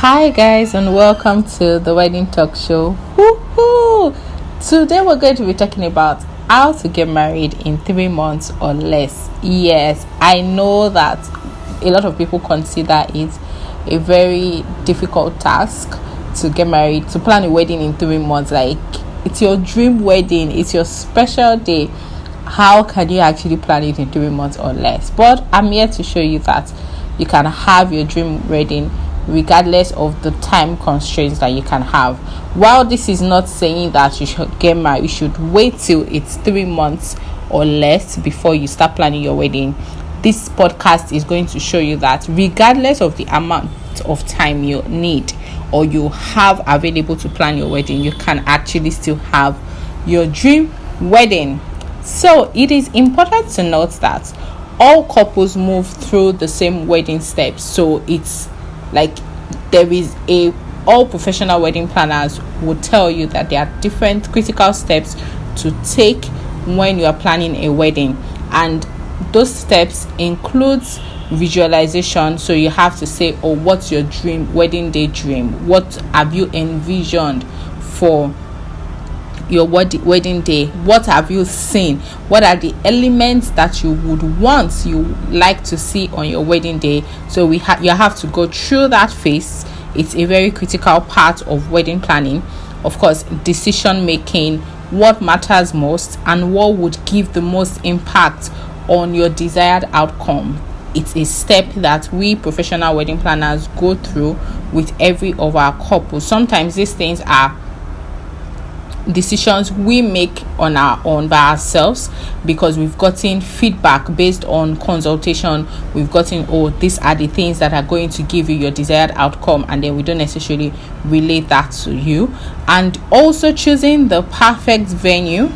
Hi guys, and welcome to the Wedding Talk Show. Woohoo! Today we're going to be talking about how to get married in 3 months or less. Yes, I know that a lot of people consider it a very difficult task to get married, to plan a wedding in 3 months. Like, it's your dream wedding, it's your special day. How can you actually plan it in 3 months or less? But I'm here to show you that you can have your dream wedding regardless of the time constraints that you can have. While this is not saying that you should get married, you should wait till it's 3 months or less before you start planning your wedding. This podcast is going to show you that regardless of the amount of time you need or you have available to plan your wedding, you can actually still have your dream wedding. So it is important to note that all couples move through the same wedding steps. So it's like all professional wedding planners will tell you that there are different critical steps to take when you are planning a wedding, and those steps includes visualization. So you have to say, oh, what's your dream wedding day dream? What have you envisioned for your wedding day? What have you seen? What are the elements that you like to see on your wedding day? So you have to go through that phase. It's a very critical part of wedding planning. Of course, decision making, what matters most and what would give the most impact on your desired outcome. It's a step that we professional wedding planners go through with every of our couples. Sometimes these things are decisions we make on our own by ourselves because we've gotten feedback based on consultation. We've gotten, oh, these are the things that are going to give you your desired outcome, and then we don't necessarily relate that to you. And also choosing the perfect venue.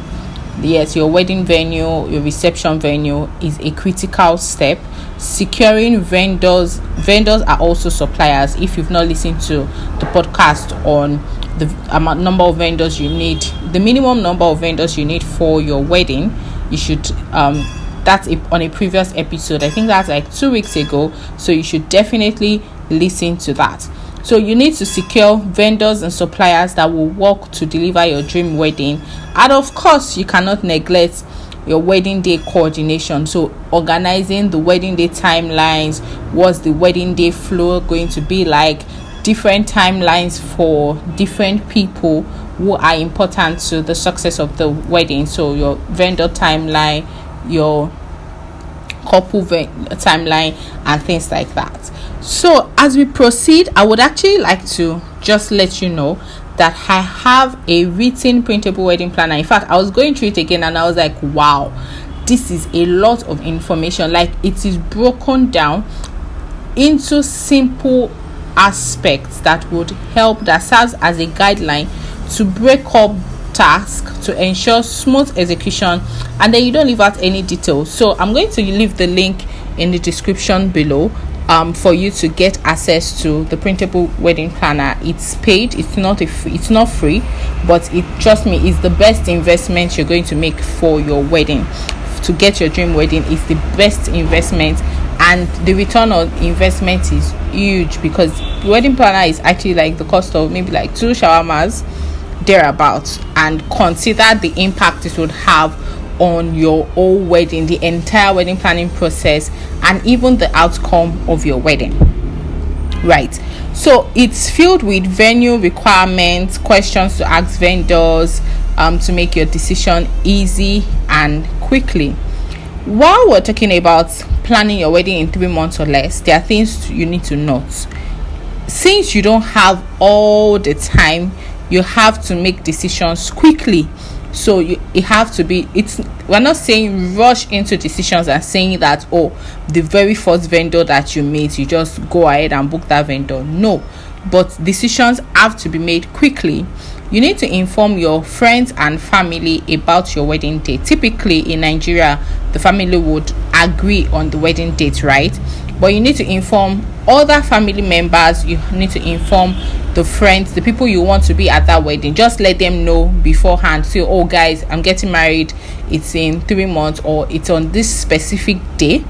Yes, your wedding venue, your reception venue is a critical step. Securing vendors are also suppliers. If you've not listened to the podcast on the number of vendors you need, the minimum number of vendors you need for your wedding, you should that's on a previous episode. I think that's like 2 weeks ago, so you should definitely listen to that. So you need to secure vendors and suppliers that will work to deliver your dream wedding. And of course, you cannot neglect your wedding day coordination. So organizing the wedding day timelines, what's the wedding day flow going to be like, different timelines for different people who are important to the success of the wedding. So your vendor timeline, your couple timeline, and things like that. So as we proceed, I would actually like to just let you know that I have a written printable wedding planner. In fact, I was going through it again and I was like, wow, this is a lot of information. Like, it is broken down into simple aspects that would help, that serves as a guideline to break up tasks to ensure smooth execution, and then you don't leave out any details. So I'm going to leave the link in the description below for you to get access to the printable wedding planner. It's paid, it's not free, but trust me, it's the best investment you're going to make for your wedding. To get your dream wedding is the best investment, and the return on investment is huge, because the wedding planner is actually like the cost of maybe like 2 shawarmas thereabouts. And consider the impact it would have on your whole wedding, the entire wedding planning process, and even the outcome of your wedding. Right, so it's filled with venue requirements, questions to ask vendors to make your decision easy and quickly. While we're talking about planning your wedding in 3 months or less, there are things you need to note. Since you don't have all the time, you have to make decisions quickly. So we're not saying rush into decisions and saying that, oh, the very first vendor that you meet, you just go ahead and book that vendor. No, but decisions have to be made quickly. You need to inform your friends and family about your wedding date. Typically in Nigeria, the family would agree on the wedding date, right? But you need to inform other family members. You need to inform the friends, the people you want to be at that wedding. Just let them know beforehand. Say, oh guys, I'm getting married, it's in 3 months, or it's on this specific day.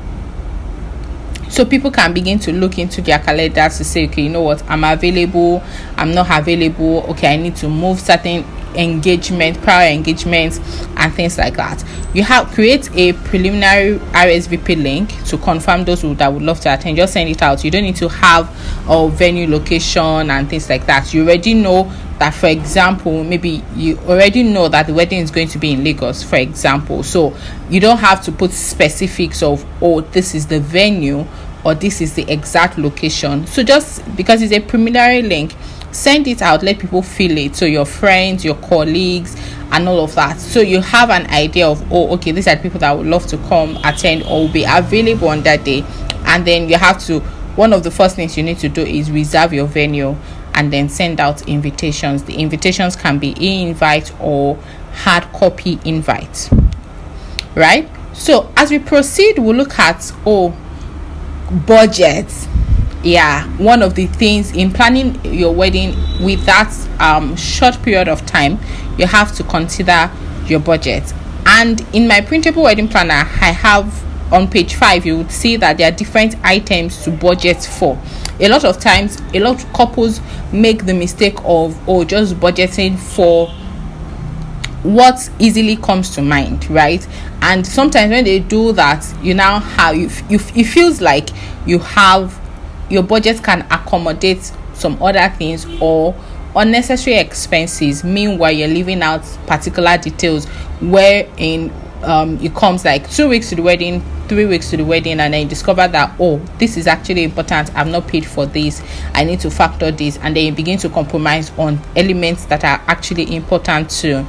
So people can begin to look into their calendars to say, okay, you know what, I'm available, I'm not available, okay, I need to move certain prior engagements and things like that. You have create a preliminary RSVP link to confirm those that would love to attend. Just send it out. You don't need to have a venue, location and things like that. You already know that, for example, maybe you already know that the wedding is going to be in Lagos, for example, so you don't have to put specifics of, oh, this is the venue or this is the exact location. So just because it's a preliminary link, send it out, let people feel it, so your friends, your colleagues and all of that, so you have an idea of, oh, okay, these are people that would love to come attend or will be available on that day. And then you have to, one of the first things you need to do is reserve your venue and then send out invitations. The invitations can be e-invite or hard copy invite, right? So as we proceed, we'll look at budget. Yeah, one of the things in planning your wedding with that short period of time, you have to consider your budget. And in my printable wedding planner, I have on page 5, you would see that there are different items to budget for. A lot of times, a lot of couples make the mistake of just budgeting for what easily comes to mind, right? And sometimes when they do that, you now have it feels like you have your budget can accommodate some other things or unnecessary expenses. Meanwhile, you're leaving out particular details wherein it comes like 2 weeks to the wedding, 3 weeks to the wedding, and then you discover that, this is actually important, I've not paid for this, I need to factor this, and then you begin to compromise on elements that are actually important to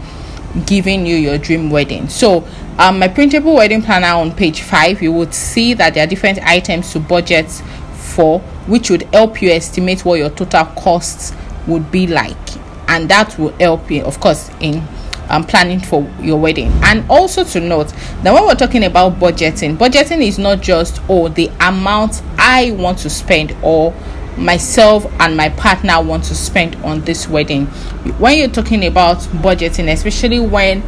giving you your dream wedding. So my printable wedding planner on page 5, you would see that there are different items to budget for, which would help you estimate what your total costs would be like, and that will help you, of course, in planning for your wedding. And also to note that when we're talking about budgeting is not just the amount I want to spend or myself and my partner want to spend on this wedding. When you're talking about budgeting, especially when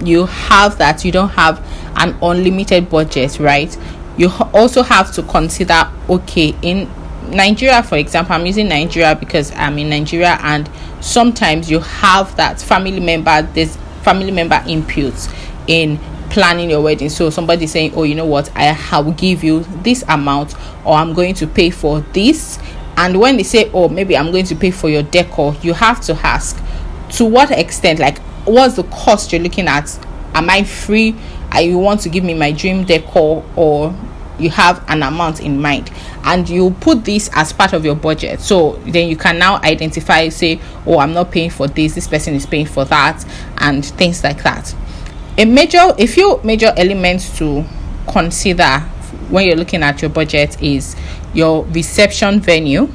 you have that, you don't have an unlimited budget, right? You also have to consider, okay, in Nigeria, for example, I'm using Nigeria because I'm in Nigeria, and sometimes you have that there's family member inputs in planning your wedding. So somebody saying, you know what, I will give you this amount, or I'm going to pay for this. And when they say, maybe I'm going to pay for your decor, you have to ask, to what extent, like what's the cost you're looking at? Am I free? You want to give me my dream decor, or you have an amount in mind, and you put this as part of your budget. So then you can now identify, say, I'm not paying for this person is paying for that, and things like that. A few major elements to consider when you're looking at your budget is your reception venue,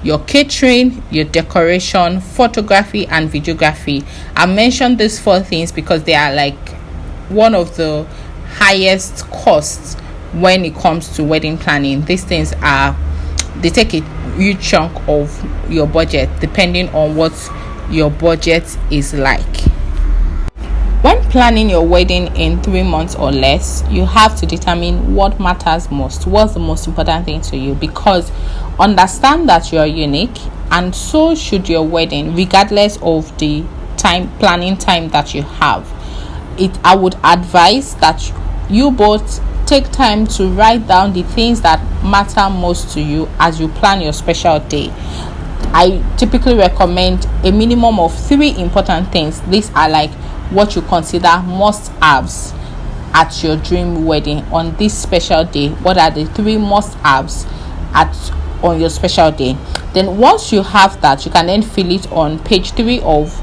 your catering, your decoration, photography and videography. I mentioned these 4 things because they are like one of the highest costs when it comes to wedding planning. These things they take a huge chunk of your budget depending on what your budget is like. When planning your wedding in 3 months or less, you have to determine what matters most. What's the most important thing to you? Because understand that you are unique, and so should your wedding, regardless of the planning time that you have. I would advise that you both take time to write down the things that matter most to you as you plan your special day. I typically recommend a minimum of 3 important things. These are like what you consider must-haves at your dream wedding on this special day. What are the 3 must-haves on your special day? Then once you have that, you can then fill it on page 3 of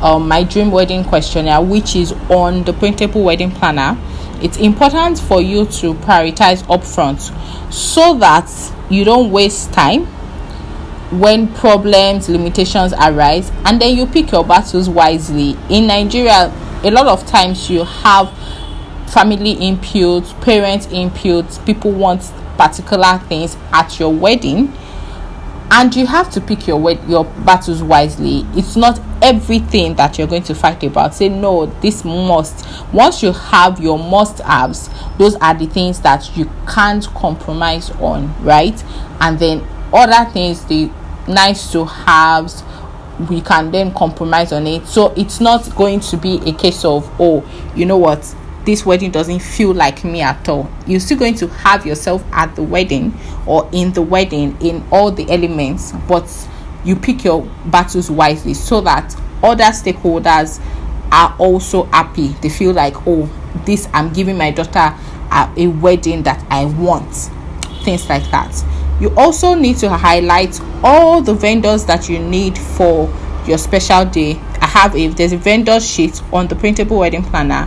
my dream wedding questionnaire, which is on the printable wedding planner. It's important for you to prioritize upfront so that you don't waste time when limitations arise, and then you pick your battles wisely. In Nigeria, a lot of times you have family input, parent input, people want particular things at your wedding, And you have to pick your battles wisely. It's not everything that you're going to fight about. Say no, this must. Once you have your must-haves, those are the things that you can't compromise on, right? And then other things, the nice to haves, we can then compromise on it. So it's not going to be a case of, oh, you know what, this wedding doesn't feel like me at all. You're still going to have yourself at the wedding or in the wedding in all the elements, but you pick your battles wisely so that other stakeholders are also happy. They feel like, oh, this, I'm giving my daughter a wedding that I want. Things like that. You also need to highlight all the vendors that you need for your special day. There's a vendor sheet on the printable wedding planner.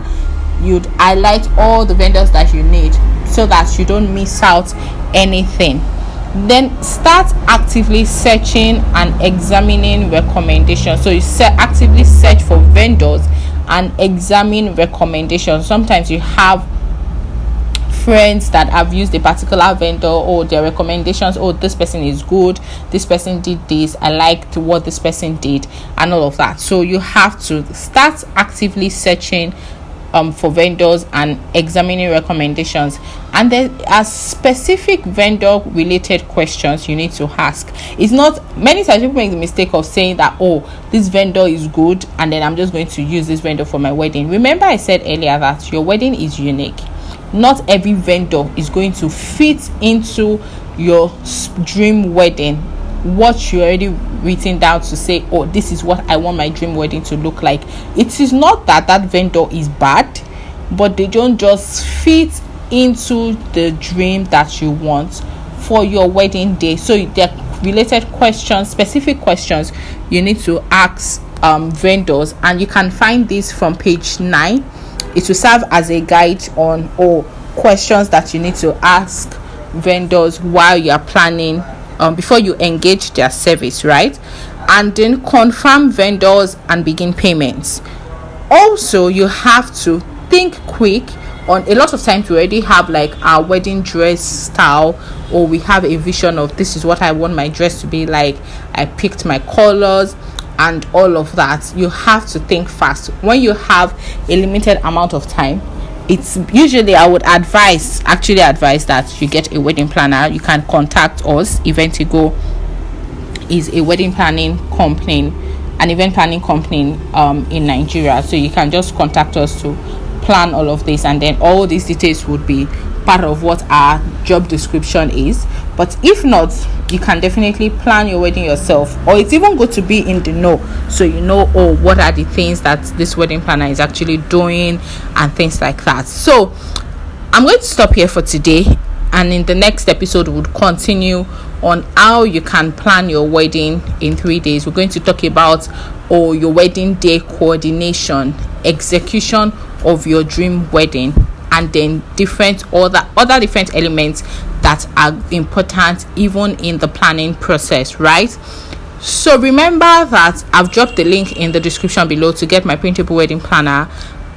You'd highlight all the vendors that you need so that you don't miss out anything. Then start actively searching and examining recommendations. So you actively search for vendors and examine recommendations. Sometimes you have friends that have used a particular vendor, or their recommendations, oh, this person is good, this person did this, I liked what this person did, and all of that. So you have to start actively searching for vendors and examining recommendations. And there are specific vendor related questions you need to ask. It's not, many times people make the mistake of saying that, oh, this vendor is good and then I'm just going to use this vendor for my wedding. Remember I said earlier that your wedding is unique. Not every vendor is going to fit into your dream wedding, what you already written down to say, oh, this is what I want my dream wedding to look like. It is not that vendor is bad, but they don't just fit into the dream that you want for your wedding day. So there are related questions, specific questions you need to ask vendors, and you can find this from page 9. It will serve as a guide on questions that you need to ask vendors while you are planning, before you engage their service, right? And then confirm vendors and begin payments. Also, you have to think quick. On a lot of times we already have like our wedding dress style, or we have a vision of this is what I want my dress to be like. I picked my colors and all of that. You have to think fast. When you have a limited amount of time, it's usually, I would advise that you get a wedding planner. You can contact us. Eventigo is a wedding planning company, an event planning company in Nigeria. So you can just contact us to plan all of this, and then all these details would be part of what our job description is. But if not, you can definitely plan your wedding yourself, or it's even good to be in the know, so you know, oh, what are the things that this wedding planner is actually doing and things like that. So I'm going to stop here for today, and in the next episode we'll continue on how you can plan your wedding in 3 days. We're going to talk about your wedding day coordination, execution of your dream wedding, and then other different elements that are important even in the planning process, right? So remember that I've dropped the link in the description below to get my printable wedding planner,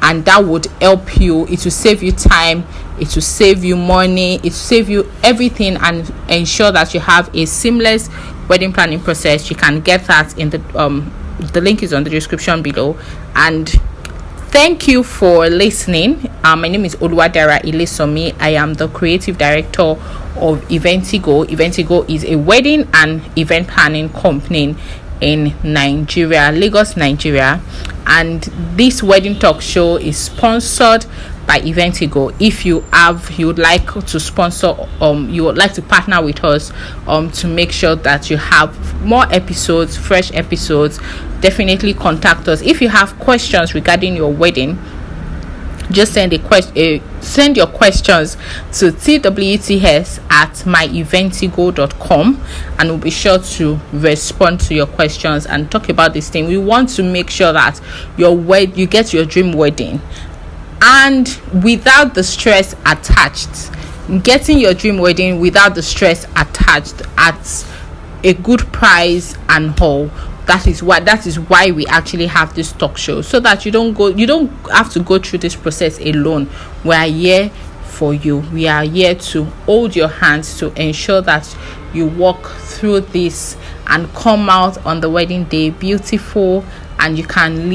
and that would help you. It will save you time, it will save you money, it will save you everything, and ensure that you have a seamless wedding planning process. You can get that in the link is on the description below. And thank you for listening. My name is Oluwadara Ilesomi. I am the creative director of Eventigo. Eventigo is a wedding and event planning company in Nigeria, Lagos, Nigeria. And this wedding talk show is sponsored by Eventigo. If you would like to sponsor, you would like to partner with us to make sure that you have more episodes, fresh episodes, definitely contact us. If you have questions regarding your wedding, just send your questions to twts@myeventigo.com, and we'll be sure to respond to your questions and talk about this thing. We want to make sure that you get your dream wedding, and without the stress attached. Getting your dream wedding without the stress attached, at a good price and all. That is why we actually have this talk show, so that you don't have to go through this process alone. We are here for you. We are here to hold your hands to ensure that you walk through this and come out on the wedding day beautiful, and you can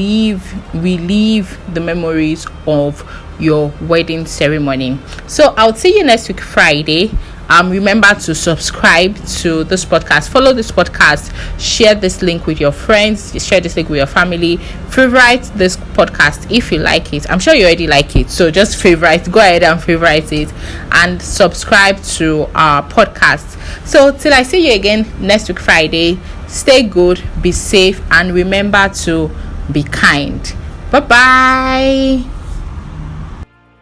relive the memories of your wedding ceremony. So I'll see you next week Friday. Remember to subscribe to this podcast, follow this podcast, share this link with your friends, share this link with your family, favorite this podcast if you like it. I'm sure you already like it, so just go ahead and favorite it, and subscribe to our podcast. So till I see you again next week Friday, stay good, be safe, and remember to be kind. Bye bye.